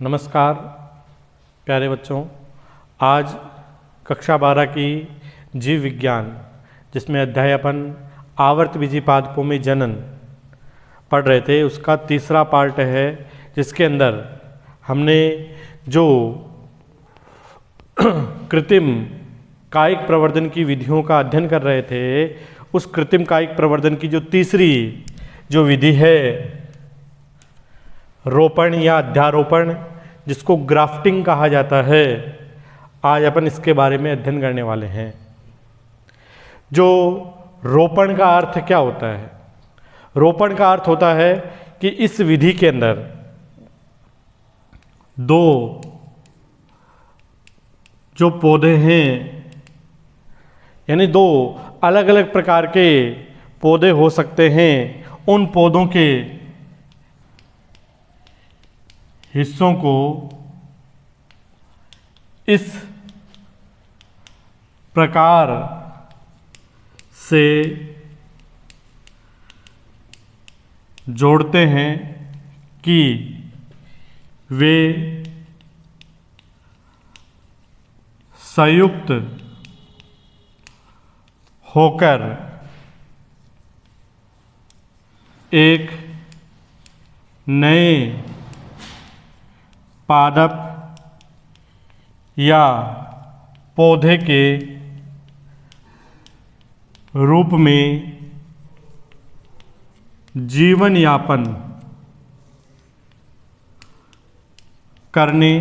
नमस्कार प्यारे बच्चों। आज कक्षा 12 की जीव विज्ञान जिसमें अध्याय अपन आवर्त बीजी पादपों में जनन पढ़ रहे थे, उसका तीसरा पार्ट है, जिसके अंदर हमने जो कृत्रिम कायिक प्रवर्धन की विधियों का अध्ययन कर रहे थे, उस कृत्रिम कायिक प्रवर्धन की जो तीसरी जो विधि है रोपण या अध्यारोपण, जिसको ग्राफ्टिंग कहा जाता है, आज अपन इसके बारे में अध्ययन करने वाले हैं। जो रोपण का अर्थ क्या होता है? रोपण का अर्थ होता है कि इस विधि के अंदर दो जो पौधे हैं, यानी दो अलग अलग प्रकार के पौधे हो सकते हैं, उन पौधों के हिस्सों को इस प्रकार से जोड़ते हैं कि वे संयुक्त होकर एक नए पादप या पौधे के रूप में जीवन यापन करने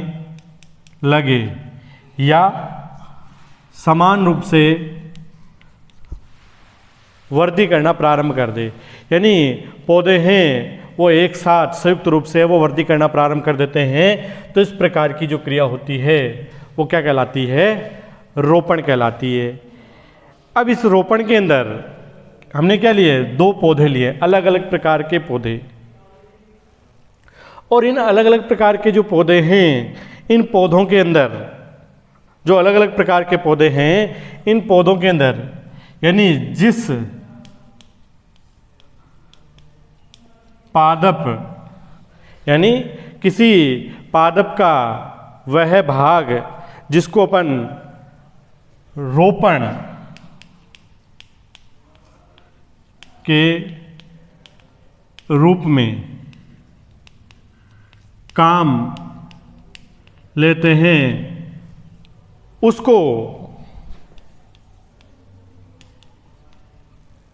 लगे या समान रूप से वृद्धि करना प्रारंभ कर दे। यानी पौधे हैं वो एक साथ संयुक्त रूप से वो वृद्धि करना प्रारंभ कर देते हैं, तो इस प्रकार की जो क्रिया होती है वो क्या कहलाती है? रोपण कहलाती है। अब इस रोपण के अंदर हमने क्या लिए? दो पौधे लिए, अलग अलग प्रकार के पौधे, और इन अलग अलग प्रकार के जो पौधे हैं, इन पौधों के अंदर जो अलग अलग प्रकार के पौधे हैं, इन पौधों के अंदर यानी जिस पादप यानी किसी पादप का वह भाग जिसको अपन रोपण के रूप में काम लेते हैं, उसको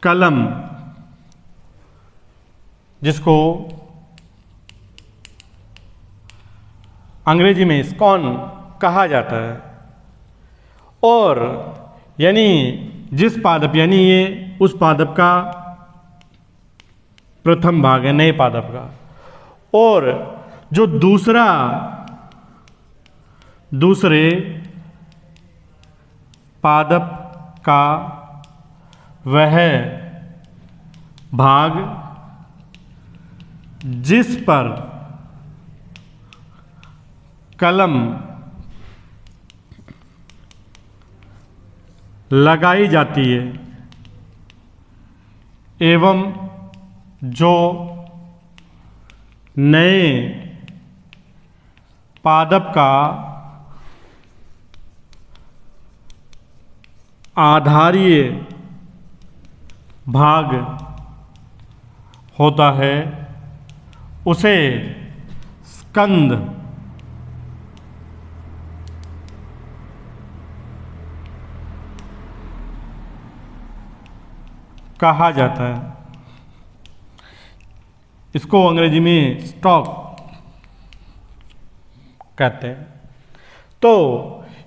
कलम, जिसको अंग्रेजी में स्कॉन कहा जाता है, और यानी जिस पादप, यानी ये उस पादप का प्रथम भाग है, नए पादप का, और जो दूसरे पादप का वह भाग जिस पर कलम लगाई जाती है, एवं जो नए पादप का आधारीय भाग होता है, उसे स्कंद कहा जाता है। इसको अंग्रेजी में स्टॉक कहते हैं। तो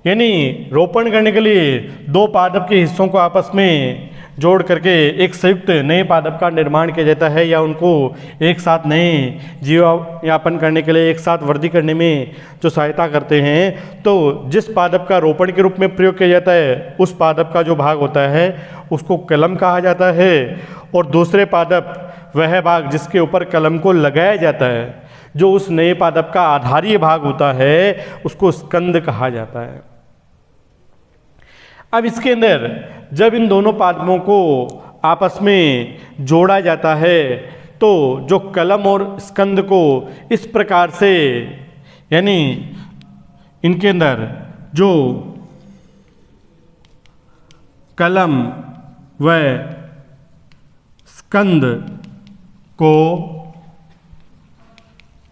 यानी रोपण करने के लिए दो पादप के हिस्सों को आपस में जोड़ करके एक संयुक्त नए पादप का निर्माण किया जाता है, या उनको एक साथ नए जीवयापन करने के लिए एक साथ वृद्धि करने में जो सहायता करते हैं। तो जिस पादप का रोपण के रूप में प्रयोग किया जाता है, उस पादप का जो भाग होता है उसको कलम कहा जाता है, और दूसरे पादप वह भाग जिसके ऊपर कलम को लगाया जाता है, जो उस नए पादप का आधारीय भाग होता है, उसको स्कंद कहा जाता है। अब इसके अंदर जब इन दोनों पादपों को आपस में जोड़ा जाता है तो जो कलम और स्कंद को इस प्रकार से यानी इनके अंदर जो कलम व स्कंद को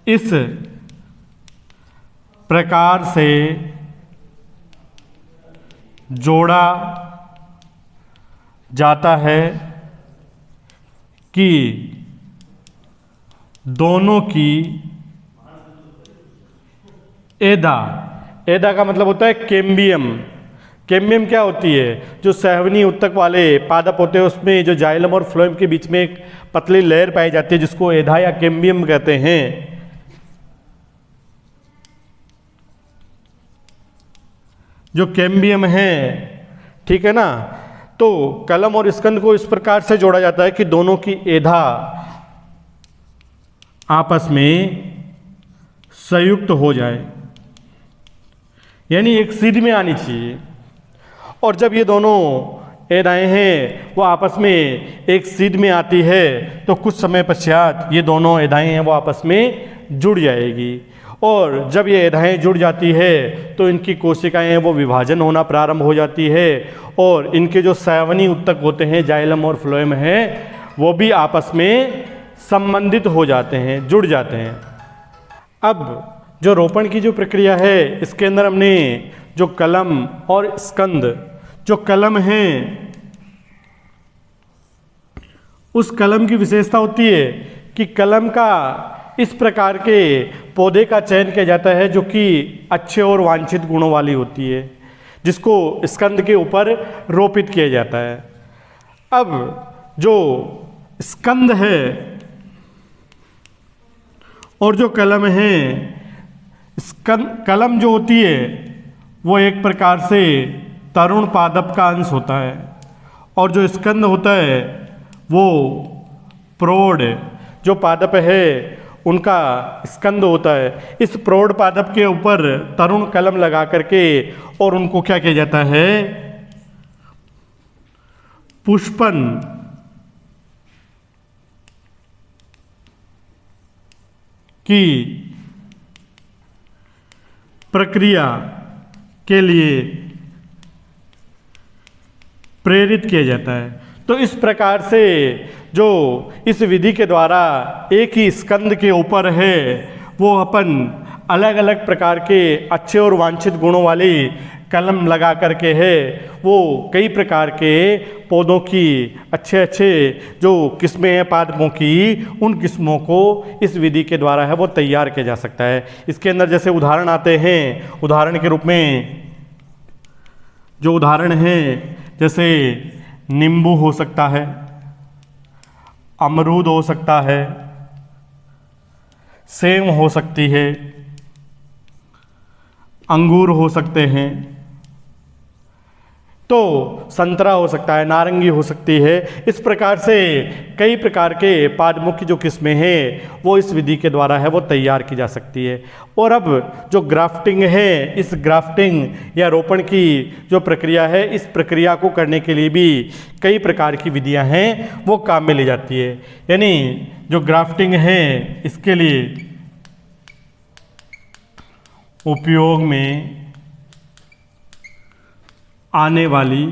इस प्रकार से जोड़ा जाता है कि दोनों की एदा का मतलब होता है कैम्बियम। कैम्बियम क्या होती है? जो सहवनी उत्तक वाले पादप होते हैं उसमें जो जाइलम और फ्लोएम के बीच में एक पतली लेयर पाई जाती है जिसको एधा या कैम्बियम कहते हैं। जो कैम्बियम है, ठीक है ना, तो कलम और स्कंद को इस प्रकार से जोड़ा जाता है कि दोनों की एधा आपस में संयुक्त हो जाए, यानी एक सीध में आनी चाहिए। और जब ये दोनों एधाएं हैं वो आपस में एक सीध में आती है तो कुछ समय पश्चात ये दोनों एधाएं हैं वो आपस में जुड़ जाएगी। और जब ये एधाएं जुड़ जाती है तो इनकी कोशिकाएं हैं वो विभाजन होना प्रारंभ हो जाती है और इनके जो सहवनी उत्तक होते हैं जाइलम और फ्लोएम है वो भी आपस में संबंधित हो जाते हैं, जुड़ जाते हैं। अब जो रोपण की जो प्रक्रिया है इसके अंदर हमने जो कलम और स्कंद, जो कलम है उस कलम की विशेषता होती है कि कलम का इस प्रकार के पौधे का चयन किया जाता है जो कि अच्छे और वांछित गुणों वाली होती है, जिसको स्कंद के ऊपर रोपित किया जाता है। अब जो स्कंद है और जो कलम है, कलम जो होती है वो एक प्रकार से तरुण पादप का अंश होता है और जो स्कंद होता है वो प्रौढ़ जो पादप है उनका स्कंद होता है। इस प्रौढ़ पादप के ऊपर तरुण कलम लगा करके और उनको क्या किया जाता है, पुष्पन की प्रक्रिया के लिए प्रेरित किया जाता है। तो इस प्रकार से जो इस विधि के द्वारा एक ही स्कंद के ऊपर है वो अपन अलग अलग प्रकार के अच्छे और वांछित गुणों वाली कलम लगा करके है वो कई प्रकार के पौधों की अच्छे अच्छे जो किस्में हैं पादपों की, उन किस्मों को इस विधि के द्वारा है वो तैयार किया जा सकता है। इसके अंदर जैसे उदाहरण आते हैं, उदाहरण के रूप में जो उदाहरण हैं जैसे नींबू हो सकता है, अमरूद हो सकता है, सेब हो सकती है, अंगूर हो सकते हैं, तो संतरा हो सकता है, नारंगी हो सकती है। इस प्रकार से कई प्रकार के पादपों की जो किस्में हैं वो इस विधि के द्वारा है वो तैयार की जा सकती है। और अब जो ग्राफ्टिंग है, इस ग्राफ्टिंग या रोपण की जो प्रक्रिया है, इस प्रक्रिया को करने के लिए भी कई प्रकार की विधियां हैं वो काम में ली जाती है। यानी जो ग्राफ्टिंग है इसके लिए उपयोग में आने वाली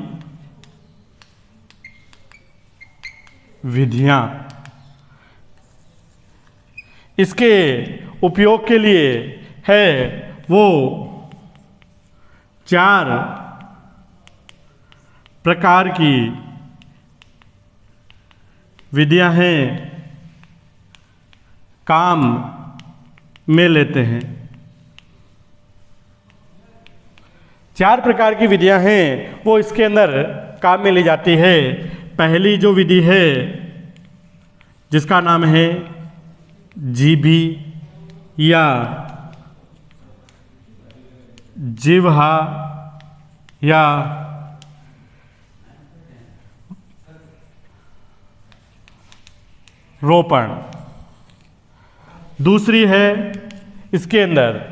विधियां, इसके उपयोग के लिए है वो 4 प्रकार की विधियां हैं काम में लेते हैं। 4 प्रकार की विधियां हैं वो इसके अंदर काम में ली जाती है। पहली जो विधि है जिसका नाम है जीभी या जिह्वा या रोपण। दूसरी है इसके अंदर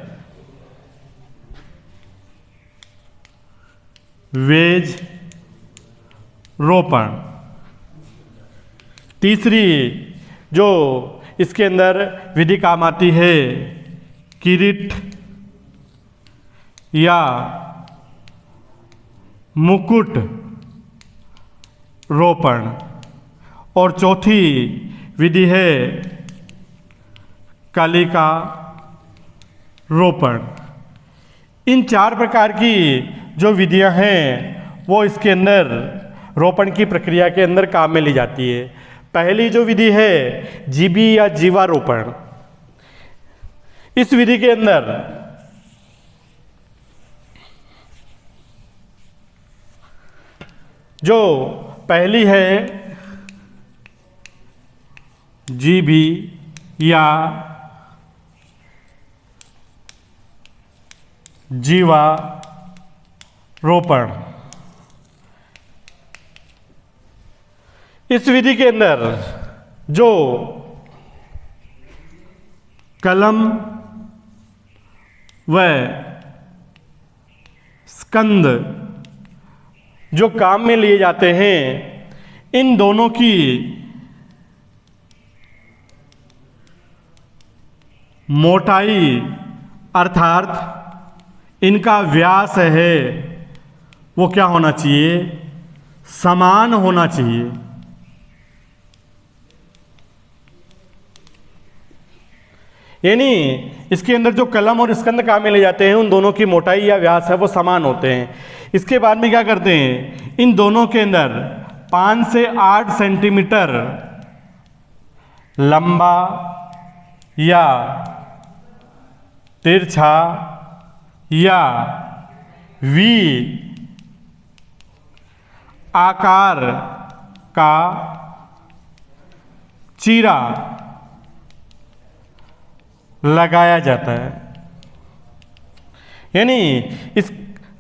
वेज रोपण। तीसरी जो इसके अंदर विधि काम आती है किरीट या मुकुट रोपण। और चौथी विधि है कलिका रोपण। इन 4 प्रकार की जो विधियां हैं वो इसके अंदर रोपण की प्रक्रिया के अंदर काम में ली जाती है। पहली जो विधि है जीबी या जीवारोपण। इस विधि के अंदर जो पहली है जीबी या जीवारोपण, इस विधि के अंदर जो कलम व स्कंद जो काम में लिए जाते हैं, इन दोनों की मोटाई अर्थात इनका व्यास है वो क्या होना चाहिए, समान होना चाहिए। यानी इसके अंदर जो कलम और स्कंद काम में ले जाते हैं उन दोनों की मोटाई या व्यास है वो समान होते हैं। इसके बाद में क्या करते हैं, इन दोनों के अंदर 5 से 8 सेंटीमीटर लंबा या तिरछा या वी आकार का चीरा लगाया जाता है। यानी इस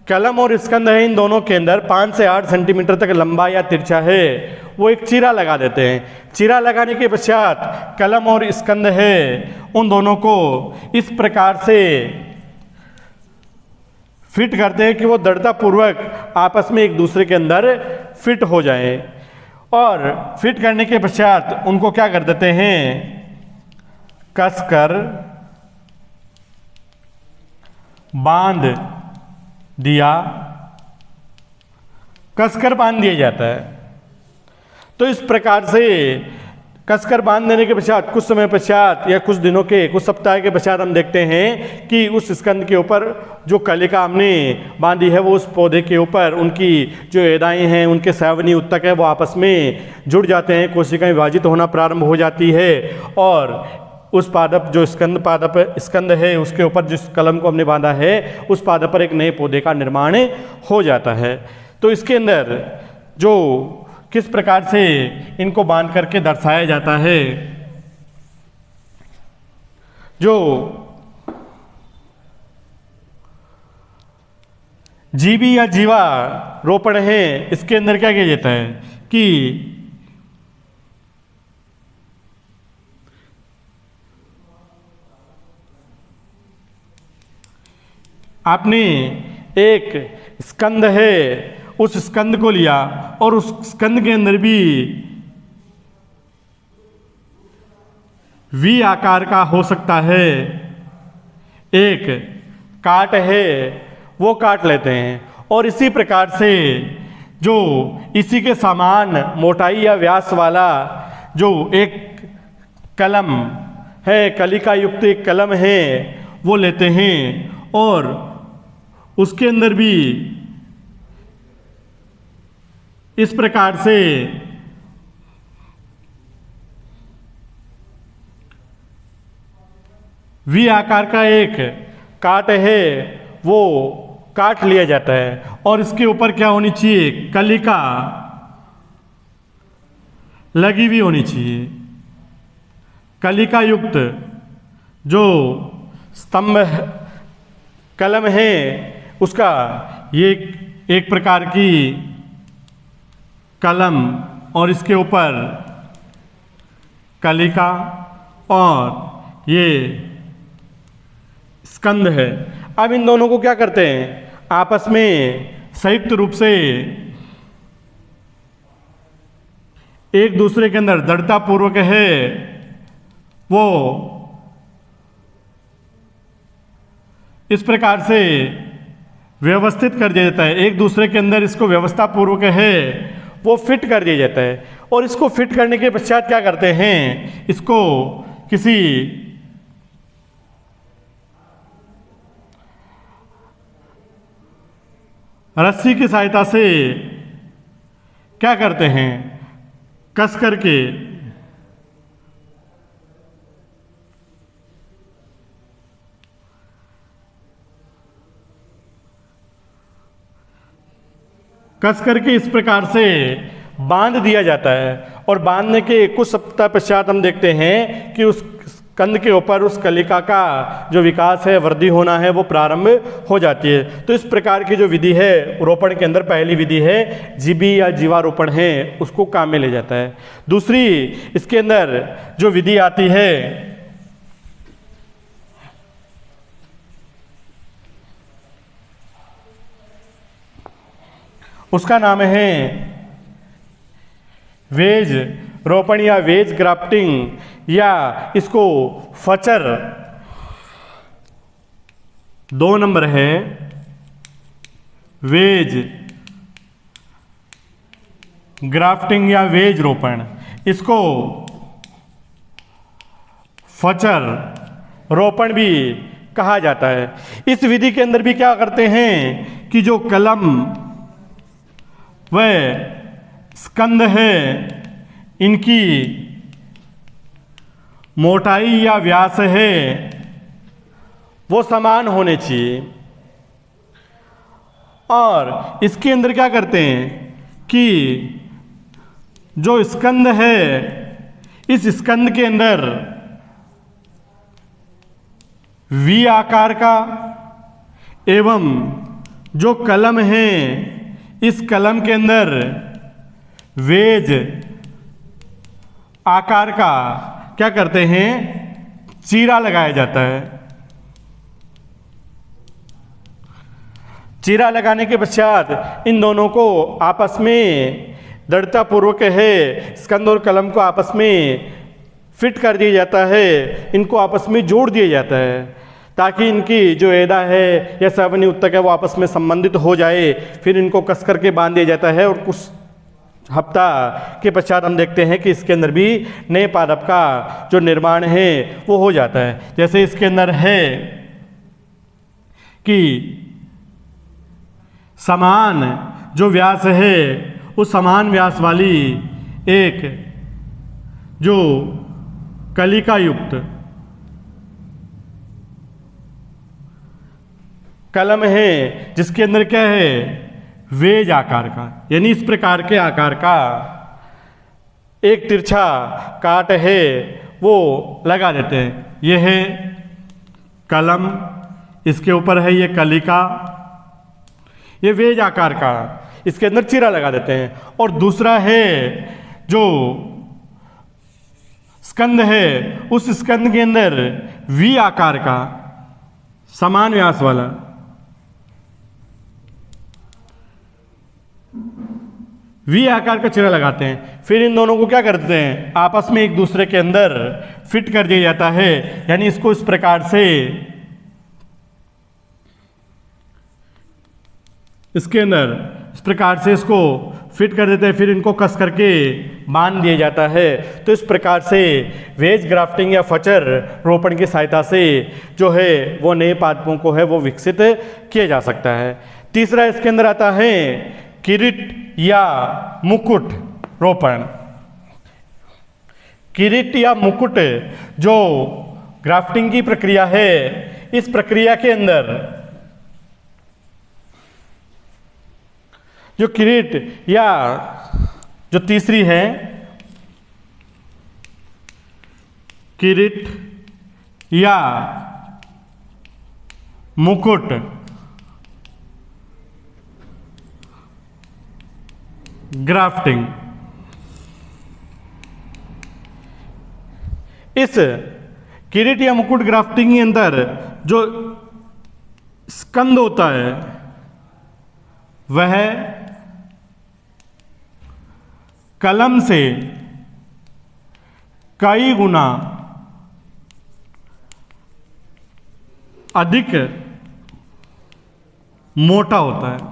कलम और स्कंद है, इन दोनों के अंदर 5 से 8 सेंटीमीटर तक लंबा या तिरछा है वो एक चीरा लगा देते हैं। चीरा लगाने के पश्चात कलम और स्कंद है उन दोनों को इस प्रकार से फिट करते हैं कि वो दृढ़तापूर्वक आपस में एक दूसरे के अंदर फिट हो जाए। और फिट करने के पश्चात उनको क्या कर देते हैं, कसकर बांध दिया जाता है। तो इस प्रकार से कसकर बांध देने के पश्चात कुछ समय पश्चात या कुछ दिनों के, कुछ सप्ताह के पश्चात हम देखते हैं कि उस स्कंद के ऊपर जो कलिका हमने बांधी है वो उस पौधे के ऊपर उनकी जो एदाएं हैं, उनके सैवनी उत्तक है वो आपस में जुड़ जाते हैं, कोशिकाएं विभाजित होना प्रारंभ हो जाती है और उस पादप जो स्कंद है उसके ऊपर जिस कलम को हमने बांधा है उस पादप पर एक नए पौधे का निर्माण हो जाता है। तो इसके अंदर जो किस प्रकार से इनको बांध करके दर्शाया जाता है, जो जीबी या जीवा रोपण है इसके अंदर क्या किया जाता है कि आपने एक स्कंद है उस स्कंद को लिया और उस स्कंद के अंदर भी वी आकार का हो सकता है एक काट है वो काट लेते हैं और इसी प्रकार से जो इसी के समान मोटाई या व्यास वाला जो एक कलम है, कलिका युक्त एक कलम है वो लेते हैं और उसके अंदर भी इस प्रकार से वी आकार का एक काट है वो काट लिया जाता है और इसके ऊपर क्या होनी चाहिए, कलिका लगी हुई होनी चाहिए। कलिका युक्त जो स्तंभ कलम है उसका ये एक प्रकार की कलम और इसके ऊपर कलिका और ये स्कंद है। अब इन दोनों को क्या करते हैं, आपस में संयुक्त रूप से एक दूसरे के अंदर दृढ़तापूर्वक है वो इस प्रकार से व्यवस्थित कर दिया जाता है, एक दूसरे के अंदर इसको व्यवस्था पूर्वक है वो फिट कर दिया जाता है। और इसको फिट करने के पश्चात क्या करते हैं, इसको किसी रस्सी की सहायता से क्या करते हैं, कस करके इस प्रकार से बांध दिया जाता है। और बांधने के कुछ सप्ताह पश्चात हम देखते हैं कि उस कंद के ऊपर उस कलिका का जो विकास है, वृद्धि होना है, वो प्रारंभ हो जाती है। तो इस प्रकार की जो विधि है रोपण के अंदर, पहली विधि है जीबी या जीवारोपण है, उसको काम में ले जाता है। दूसरी इसके अंदर जो विधि आती है उसका नाम है वेज रोपण या वेज ग्राफ्टिंग, या इसको फचर 2 नंबर है वेज ग्राफ्टिंग या वेज रोपण, इसको फचर रोपण भी कहा जाता है। इस विधि के अंदर भी क्या करते हैं कि जो कलम व स्कंद है इनकी मोटाई या व्यास है वो समान होने चाहिए। और इसके अंदर क्या करते हैं कि जो स्कंद है, इस स्कंद के अंदर वी आकार का एवं जो कलम है, इस कलम के अंदर वेज आकार का क्या करते हैं, चीरा लगाया जाता है। चीरा लगाने के पश्चात इन दोनों को आपस में दृढ़ता पूर्वक है, स्कंद और कलम को आपस में फिट कर दिया जाता है, इनको आपस में जोड़ दिया जाता है ताकि इनकी जो एड़ा है या सावनी उत्तक है वो आपस में संबंधित हो जाए। फिर इनको कस करके बांध दिया जाता है और कुछ हफ्ता के पश्चात हम देखते हैं कि इसके अंदर भी नए पादप का जो निर्माण है वो हो जाता है। जैसे इसके अंदर है कि समान जो व्यास है उस समान व्यास वाली एक जो कलिका युक्त कलम है जिसके अंदर क्या है, वेज आकार का, यानी इस प्रकार के आकार का एक तिरछा काट है वो लगा देते हैं। यह है कलम, इसके ऊपर है ये कलिका, ये वेज आकार का, इसके अंदर चीरा लगा देते हैं। और दूसरा है जो स्कंद है, उस स्कंद के अंदर वी आकार का समान व्यास वाला वी आकार का चीरा लगाते हैं। फिर इन दोनों को क्या करते हैं, आपस में एक दूसरे के अंदर फिट कर दिया जाता है, यानी इसको इस प्रकार से इसके अंदर इस प्रकार से इसको फिट कर देते हैं, फिर इनको कस करके बांध दिया जाता है। तो इस प्रकार से वेज ग्राफ्टिंग या फचर रोपण की सहायता से जो है वो नए पादपों को है वो विकसित किया जा सकता है। तीसरा इसके अंदर आता है किरीट या मुकुट रोपण। किरीट या मुकुट जो ग्राफ्टिंग की प्रक्रिया है, इस प्रक्रिया के अंदर जो किरीट या जो तीसरी है किरीट या मुकुट ग्राफ्टिंग, इस किरीट या मुकुट ग्राफ्टिंग के अंदर जो स्कंद होता है वह कलम से कई गुना अधिक मोटा होता है,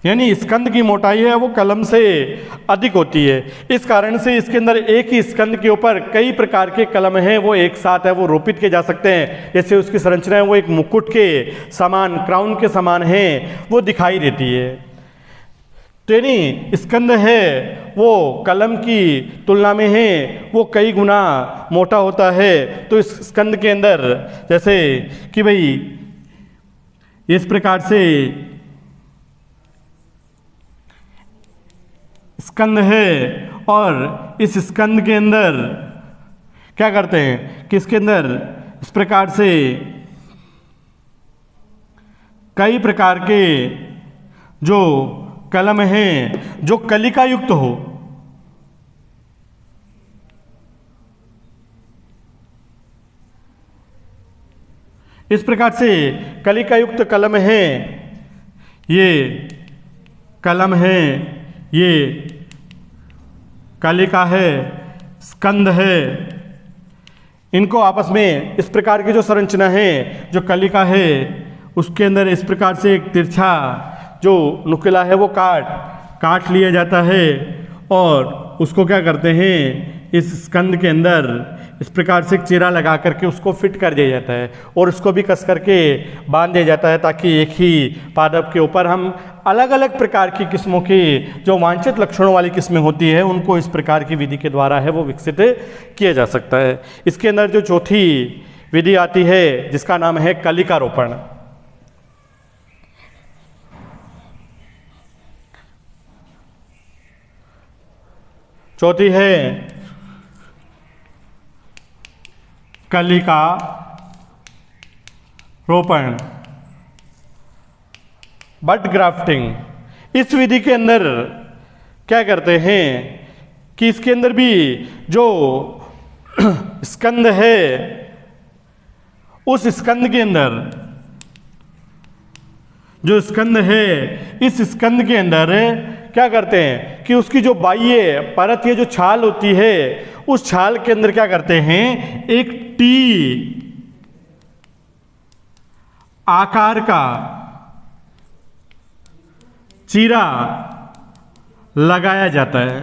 यानी स्कंद की मोटाई है वो कलम से अधिक होती है। इस कारण से इसके अंदर एक ही स्कंद के ऊपर कई प्रकार के कलम हैं वो एक साथ है वो रोपित किए जा सकते हैं। जैसे उसकी संरचना है वो एक मुकुट के समान, क्राउन के समान है वो दिखाई देती है। तो यानी स्कंद है वो कलम की तुलना में है वो कई गुना मोटा होता है। तो इस स्कंद के अंदर जैसे कि भाई इस प्रकार से स्कंद है और इस स्कंद के अंदर क्या करते हैं कि इसके अंदर इस प्रकार से कई प्रकार के जो कलम हैं जो कलिका युक्त हो, इस प्रकार से कलिका युक्त कलम हैं, ये कलम है, ये कलिका है, स्कंद है, इनको आपस में इस प्रकार की जो संरचना है, जो कलिका है उसके अंदर इस प्रकार से एक तिरछा जो नुकीला है वो काट लिया जाता है और उसको क्या करते हैं इस स्कंद के अंदर इस प्रकार से एक चीरा लगा करके उसको फिट कर दिया जाता है और उसको भी कस करके बांध दिया जाता है ताकि एक ही पादप के ऊपर हम अलग अलग प्रकार की किस्मों की जो वांछित लक्षणों वाली किस्में होती है उनको इस प्रकार की विधि के द्वारा है वो विकसित किया जा सकता है। इसके अंदर जो चौथी विधि आती है जिसका नाम है कलिकारोपण। चौथी है कलिका रोपण, बड ग्राफ्टिंग। इस विधि के अंदर क्या करते हैं कि इसके अंदर भी जो स्कंद है उस स्कंद के अंदर जो स्कंद है इस स्कंद के अंदर क्या करते हैं कि उसकी जो बाह्य परत ये जो छाल होती है उस छाल के अंदर क्या करते हैं एक टी आकार का चीरा लगाया जाता है,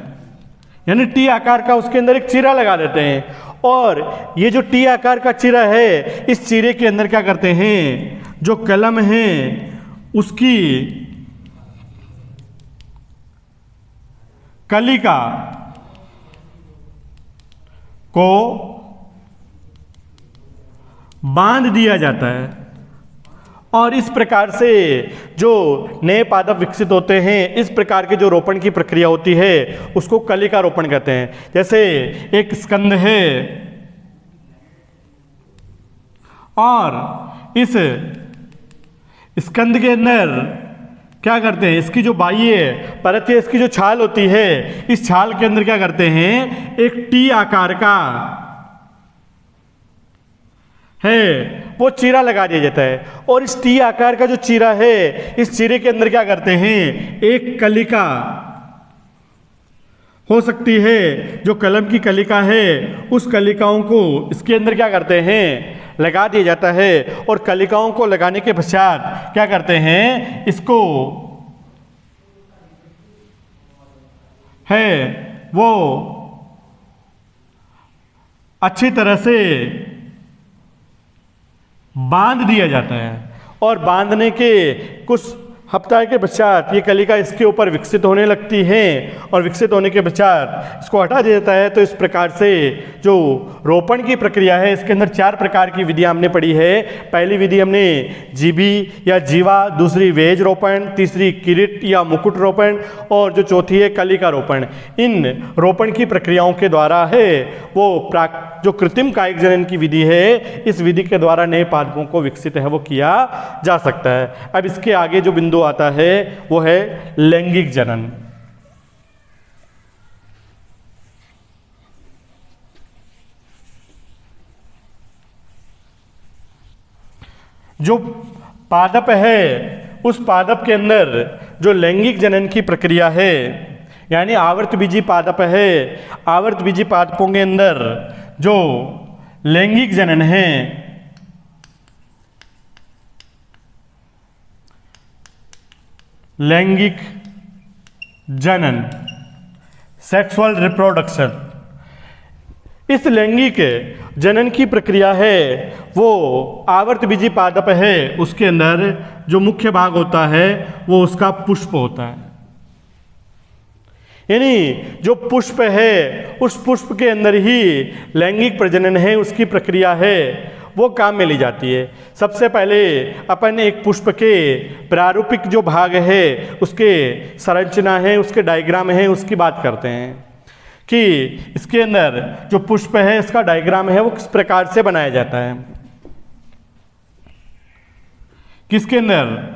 यानी टी आकार का उसके अंदर एक चीरा लगा देते हैं और ये जो टी आकार का चीरा है इस चीरे के अंदर क्या करते हैं जो कलम है उसकी कलिका को बांध दिया जाता है और इस प्रकार से जो नए पादप विकसित होते हैं इस प्रकार के जो रोपण की प्रक्रिया होती है उसको कलिका रोपण कहते हैं। जैसे एक स्कंद है और इस स्कंद के अंदर क्या करते हैं इसकी जो बाह्य परत है इसकी जो छाल होती है इस छाल के अंदर क्या करते हैं एक टी आकार का है वो चीरा लगा दिया जाता है और इस टी आकार का जो चीरा है इस चीरे के अंदर क्या करते हैं एक कलिका हो सकती है जो कलम की कलिका है उस कलिकाओं को इसके अंदर क्या करते हैं लगा दिया जाता है और कलिकाओं को लगाने के पश्चात क्या करते हैं इसको है वो अच्छी तरह से बांध दिया जाता है और बांधने के कुछ हफ्ता के पश्चात ये कलिका इसके ऊपर विकसित होने लगती है और विकसित होने के पश्चात इसको हटा दिया जाता है। तो इस प्रकार से जो रोपण की प्रक्रिया है इसके अंदर 4 प्रकार की विधियां हमने पढ़ी है। पहली विधि हमने जीबी या जीवा, दूसरी वेज रोपण, तीसरी किरीट या मुकुट रोपण और जो चौथी है कलिका रोपण। इन रोपण की प्रक्रियाओं के द्वारा है वो जो कृत्रिम कायिक जनन की विधि है इस विधि के द्वारा नए पादपों को विकसित है वो किया जा सकता है। अब इसके आगे जो बिंदु आता है वो है लैंगिक जनन। जो पादप है उस पादप के अंदर जो लैंगिक जनन की प्रक्रिया है यानी आवर्त बीजी पादप है, आवर्त बीजी पादपों के अंदर जो लैंगिक जनन है लैंगिक जनन, सेक्सुअल रिप्रोडक्शन। इस लैंगिक जनन की प्रक्रिया है वो आवर्तबीजी पादप है, उसके अंदर जो मुख्य भाग होता है वो उसका पुष्प होता है। यानी जो पुष्प है उस पुष्प के अंदर ही लैंगिक प्रजनन है, उसकी प्रक्रिया है वो काम में ली जाती है। सबसे पहले अपन एक पुष्प के प्रारूपिक जो भाग है उसके संरचना है, उसके डायग्राम है, उसकी बात करते हैं कि इसके अंदर जो पुष्प है इसका डायग्राम है वो किस प्रकार से बनाया जाता है। किसके अंदर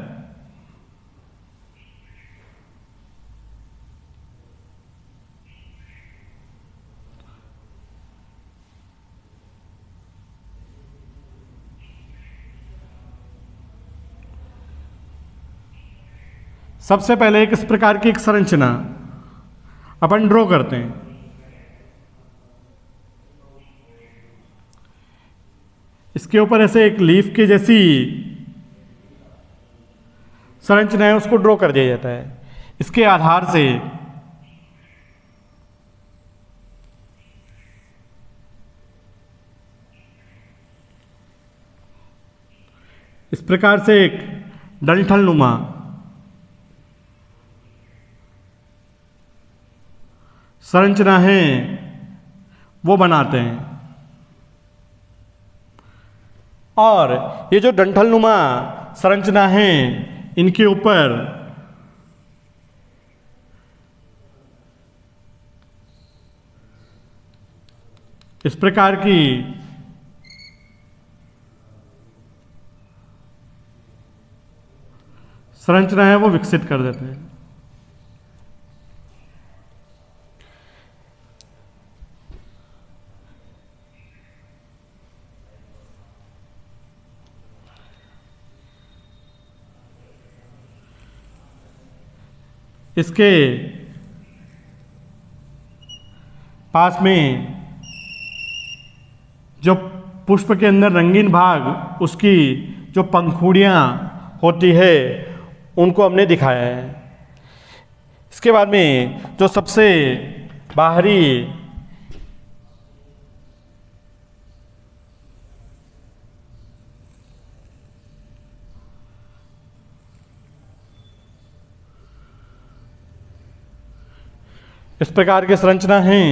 सबसे पहले किस प्रकार की एक संरचना अपन ड्रॉ करते हैं। इसके ऊपर ऐसे एक लीफ की जैसी संरचना है उसको ड्रॉ कर दिया जाता है। इसके आधार से इस प्रकार से एक डंठल नुमा संरचना है वो बनाते हैं। और ये जो डंठल नुमा संरचना है इनके ऊपर इस प्रकार की संरचना है वो विकसित कर देते हैं। इसके पास में जो पुष्प के अंदर रंगीन भाग उसकी जो पंखुड़ियाँ होती है उनको हमने दिखाया है। इसके बाद में जो सबसे बाहरी इस प्रकार की संरचना है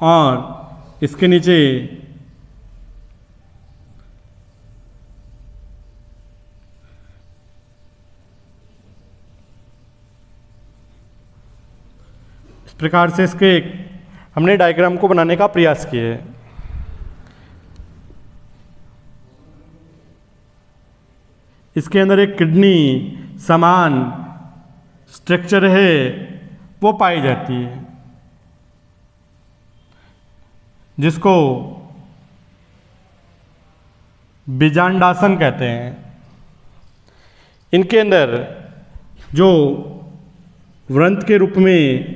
और इसके नीचे इस प्रकार से इसके हमने डायग्राम को बनाने का प्रयास किया है। इसके अंदर एक किडनी समान स्ट्रक्चर है वो पाई जाती है, जिसको बीजांडासन कहते हैं। इनके अंदर जो वृंत के रूप में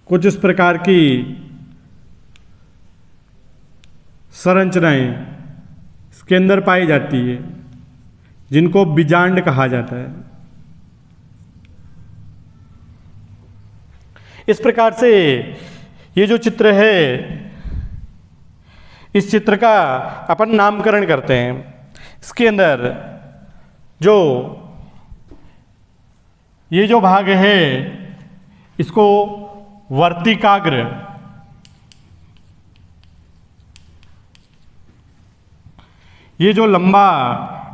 कुछ इस प्रकार की संरचनाएं इसके अंदर पाई जाती है, जिनको बीजांड कहा जाता है। इस प्रकार से ये जो चित्र है इस चित्र का अपन नामकरण करते हैं। इसके अंदर जो ये जो भाग है इसको वर्तिकाग्र, ये जो लंबा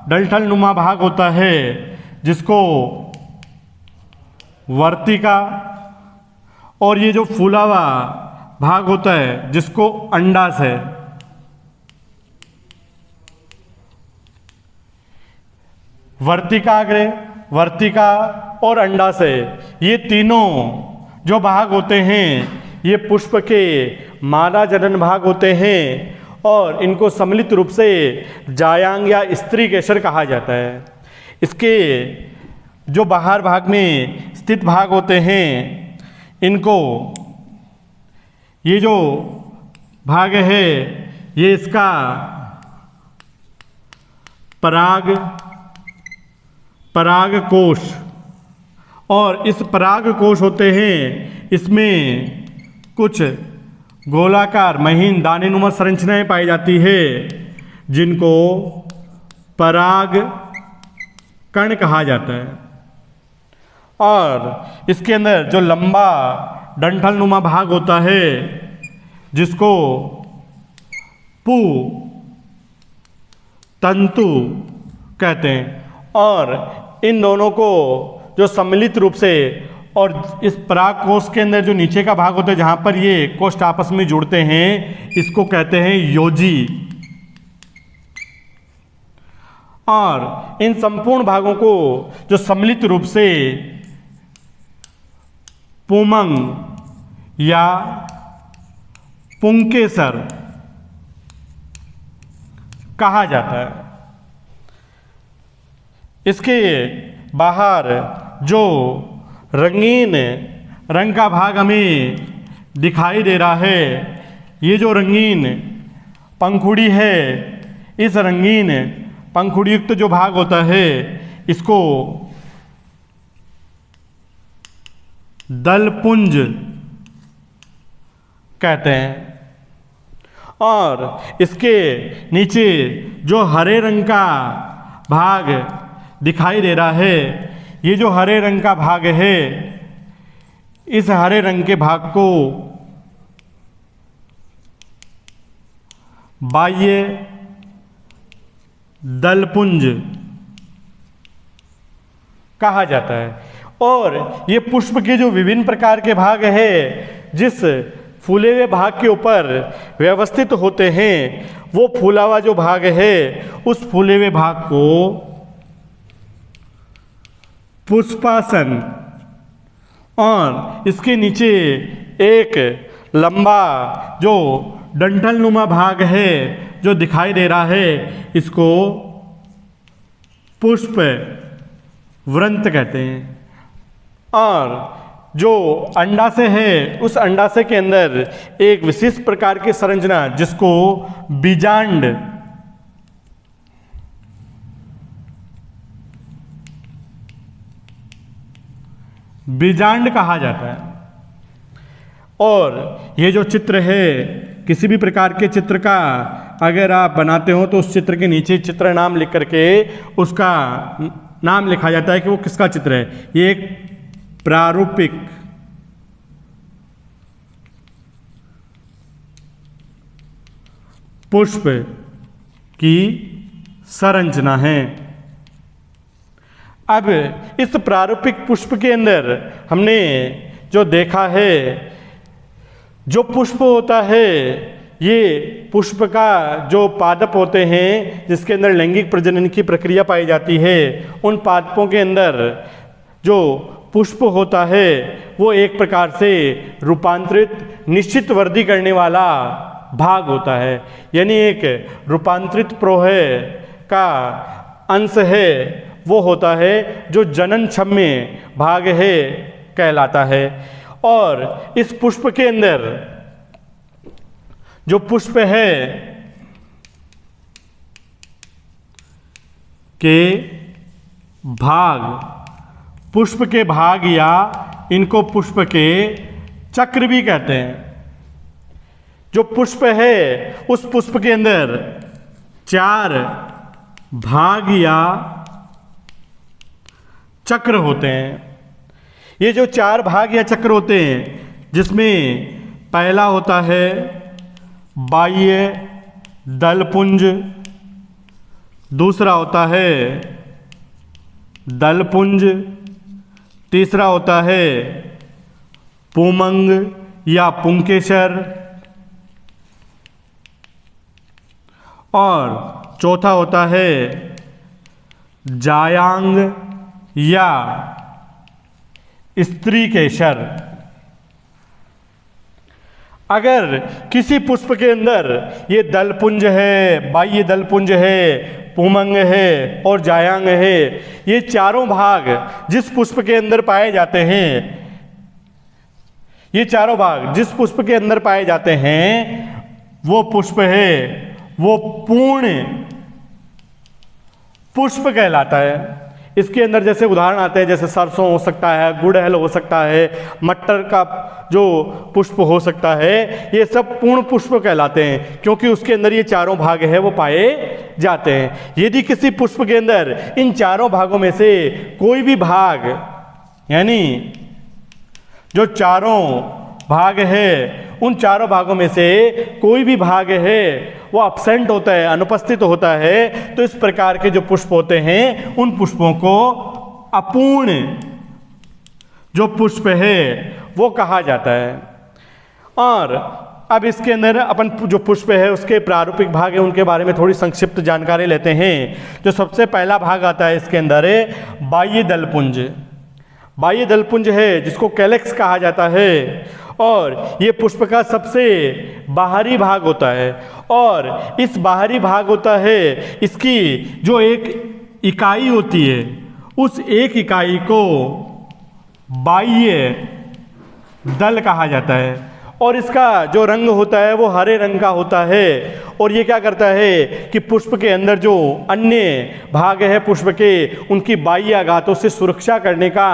डंठल नुमा भाग होता है जिसको वर्तिका, और ये जो फूला हुआ भाग होता है जिसको अंडाशय है। वर्तिकाग्र, वर्तिका और अंडाशय, ये तीनों जो भाग होते हैं ये पुष्प के मादा जनन भाग होते हैं और इनको सम्मिलित रूप से जायांग या स्त्री केसर कहा जाता है। इसके जो बाहर भाग में स्थित भाग होते हैं इनको, ये जो भाग है ये इसका परागकोश, और इस परागकोश होते हैं, इसमें कुछ गोलाकार महीन दानेनुमा संरचनाएं पाई जाती है जिनको पराग कण कहा जाता है। और इसके अंदर जो लंबा डंठल नुमा भाग होता है जिसको पू तंतु कहते हैं, और इन दोनों को जो सम्मिलित रूप से, और इस परागकोश के अंदर जो नीचे का भाग होता है जहां पर ये कोष्ठ आपस में जुड़ते हैं, इसको कहते हैं योजी। और इन संपूर्ण भागों को जो सम्मिलित रूप से पुमंग या पुंकेसर कहा जाता है। इसके बाहर जो रंगीन रंग का भाग हमें दिखाई दे रहा है, ये जो रंगीन पंखुड़ी है, इस रंगीन पंखुड़ी युक्त जो भाग होता है इसको दलपुंज कहते हैं। और इसके नीचे जो हरे रंग का भाग दिखाई दे रहा है, ये जो हरे रंग का भाग है, इस हरे रंग के भाग को बाह्य दलपुंज कहा जाता है। और ये पुष्प के जो विभिन्न प्रकार के भाग है, जिस फूले हुए भाग के ऊपर व्यवस्थित होते हैं, वो फूला हुआ जो भाग है उस फूले हुए भाग को पुष्पासन, और इसके नीचे एक लंबा जो डंठल नुमा भाग है जो दिखाई दे रहा है, इसको पुष्प वृंत कहते हैं। और जो अंडाशय है, उस अंडाशय के अंदर एक विशिष्ट प्रकार की संरचना जिसको बीजांड कहा जाता है। और ये जो चित्र है, किसी भी प्रकार के चित्र का अगर आप बनाते हो तो उस चित्र के नीचे चित्र नाम लिख करके उसका नाम लिखा जाता है कि वो किसका चित्र है। ये एक प्रारूपिक पुष्प की संरचना है। अब इस प्रारूपिक पुष्प के अंदर हमने जो देखा है, जो पुष्प होता है, ये पुष्प का जो पादप होते हैं जिसके अंदर लैंगिक प्रजनन की प्रक्रिया पाई जाती है, उन पादपों के अंदर जो पुष्प होता है वो एक प्रकार से रूपांतरित निश्चित वृद्धि करने वाला भाग होता है, यानी एक रूपांतरित प्रोह का अंश है, वो होता है जो जननक्षम्य भाग है कहलाता है। और इस पुष्प के अंदर जो पुष्प है के भाग, पुष्प के भाग या इनको पुष्प के चक्र भी कहते हैं। जो पुष्प है उस पुष्प के अंदर 4 भाग या चक्र होते हैं। ये जो 4 भाग या चक्र होते हैं, जिसमें पहला होता है बाह्य दलपुंज, दूसरा होता है दलपुंज, तीसरा होता है पुमंग या पुंकेसर, और चौथा होता है जायांग या स्त्री केसर। अगर किसी पुष्प के अंदर ये दलपुंज है, बाह्य दलपुंज है, पुमंग है और जायांग है, ये चारों भाग जिस पुष्प के अंदर पाए जाते हैं, ये चारों भाग जिस पुष्प के अंदर पाए जाते हैं वो पुष्प है, वो पूर्ण पुष्प कहलाता है। इसके अंदर जैसे उदाहरण आते हैं, जैसे सरसों हो सकता है, गुड़हल हो सकता है, मटर का जो पुष्प हो सकता है, ये सब पूर्ण पुष्प कहलाते हैं, क्योंकि उसके अंदर ये चारों भाग है वो पाए जाते हैं। यदि किसी पुष्प के अंदर इन चारों भागों में से कोई भी भाग, यानी जो चारों भाग है उन चारों भागों में से कोई भी भाग है वो अपसेंट होता है, अनुपस्थित होता है, तो इस प्रकार के जो पुष्प होते हैं उन पुष्पों को अपूर्ण जो पुष्प है वो कहा जाता है। और अब इसके अंदर अपन जो पुष्प है उसके प्रारूपिक भाग है उनके बारे में थोड़ी संक्षिप्त जानकारी लेते हैं। जो सबसे पहला भाग आता है इसके अंदर है बाह्य दलपुंज। बाह्य दलपुंज है जिसको कैलेक्स कहा जाता है, और ये पुष्प का सबसे बाहरी भाग होता है। और इस बाहरी भाग होता है, इसकी जो एक इकाई होती है उस एक इकाई को बाह्य दल कहा जाता है, और इसका जो रंग होता है वो हरे रंग का होता है। और ये क्या करता है कि पुष्प के अंदर जो अन्य भाग है पुष्प के, उनकी बाह्य आघातों से सुरक्षा करने का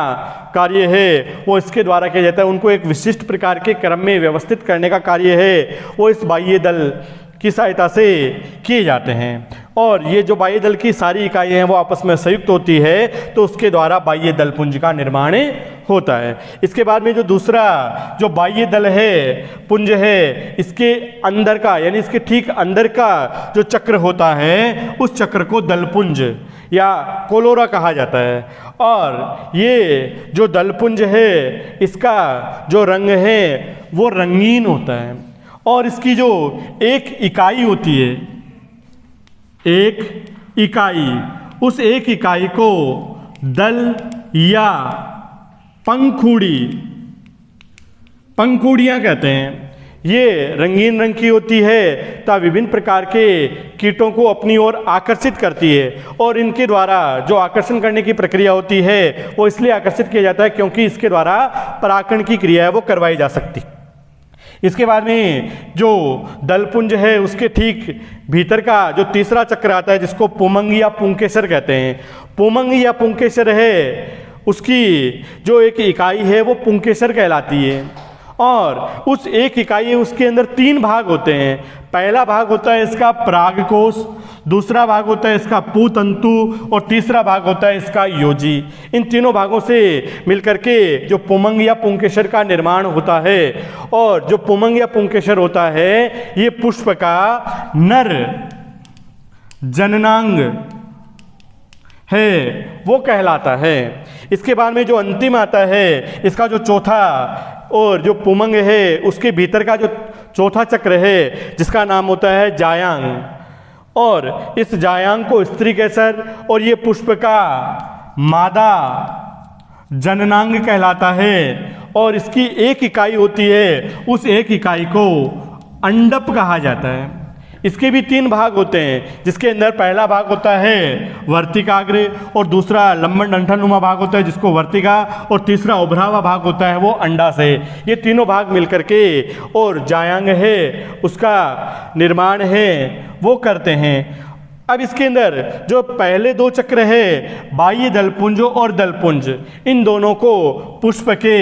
कार्य है वो इसके द्वारा किया जाता है। उनको एक विशिष्ट प्रकार के क्रम में व्यवस्थित करने का कार्य है वो इस बाह्य दल की सहायता से किए जाते हैं। और ये जो बाह्य दल की सारी इकाइयाँ हैं वो आपस में संयुक्त होती है, तो उसके द्वारा बाह्य दलपुंज का निर्माण होता है। इसके बाद में जो दूसरा जो बाह्य दल है पुंज है, इसके अंदर का यानी इसके ठीक अंदर का जो चक्र होता है उस चक्र को दलपुंज या कोलोरा कहा जाता है। और ये जो दलपुंज है इसका जो रंग है वो रंगीन होता है, और इसकी जो एक इकाई होती है, एक इकाई, उस एक इकाई को दल या पंखुड़ियाँ कहते हैं। ये रंगीन रंग की होती है तथा विभिन्न प्रकार के कीटों को अपनी ओर आकर्षित करती है, और इनके द्वारा जो आकर्षण करने की प्रक्रिया होती है वो इसलिए आकर्षित किया जाता है क्योंकि इसके द्वारा परागण की क्रिया है वो करवाई जा सकती। इसके बाद में जो दलपुंज है उसके ठीक भीतर का जो तीसरा चक्र आता है जिसको पुमंग या पुंकेसर कहते हैं। पुमंग या पुंकेसर है उसकी जो एक इकाई है वो पुंकेसर कहलाती है, और उस एक इकाई है उसके अंदर तीन भाग होते हैं। पहला भाग होता है इसका परागकोश, दूसरा भाग होता है इसका पुतंतु, और तीसरा भाग होता है इसका योजी। इन तीनों भागों से मिलकर के जो पुमंग या पुंकेसर का निर्माण होता है, और जो पुमंग या पुंकेसर होता है ये पुष्प का नर जननांग है वो कहलाता है। इसके बाद में जो अंतिम आता है इसका जो चौथा और जो पुमंग है उसके भीतर का जो चौथा चक्र है जिसका नाम होता है जायांग, और इस जायांग को स्त्री केसर और ये पुष्प का मादा जननांग कहलाता है, और इसकी एक इकाई होती है उस एक इकाई को अंडप कहा जाता है। इसके भी तीन भाग होते हैं जिसके अंदर पहला भाग होता है वर्तिकाग्र, और दूसरा लंबन डंठलनुमा भाग होता है जिसको वर्तिका, और तीसरा उभरा हुआ भाग होता है वो अंडा से। ये तीनों भाग मिलकर के और जायांग है उसका निर्माण है वो करते हैं। अब इसके अंदर जो पहले दो चक्र है बाह्य दलपुंज और दलपुंज, इन दोनों को पुष्प के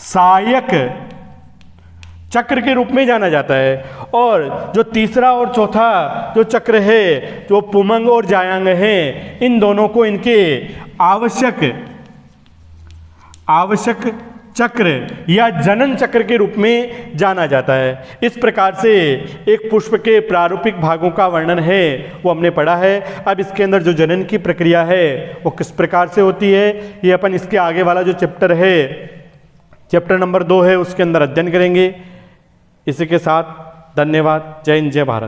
सहायक चक्र के रूप में जाना जाता है, और जो तीसरा और चौथा जो चक्र है जो पुमंग और जायांग है इन दोनों को इनके आवश्यक चक्र या जनन चक्र के रूप में जाना जाता है। इस प्रकार से एक पुष्प के प्रारूपिक भागों का वर्णन है वो हमने पढ़ा है। अब इसके अंदर जो जनन की प्रक्रिया है वो किस प्रकार से होती है ये अपन इसके आगे वाला जो चैप्टर है, चैप्टर नंबर 2 है, उसके अंदर अध्ययन करेंगे। इसी के साथ धन्यवाद। जय हिंद, जय भारत।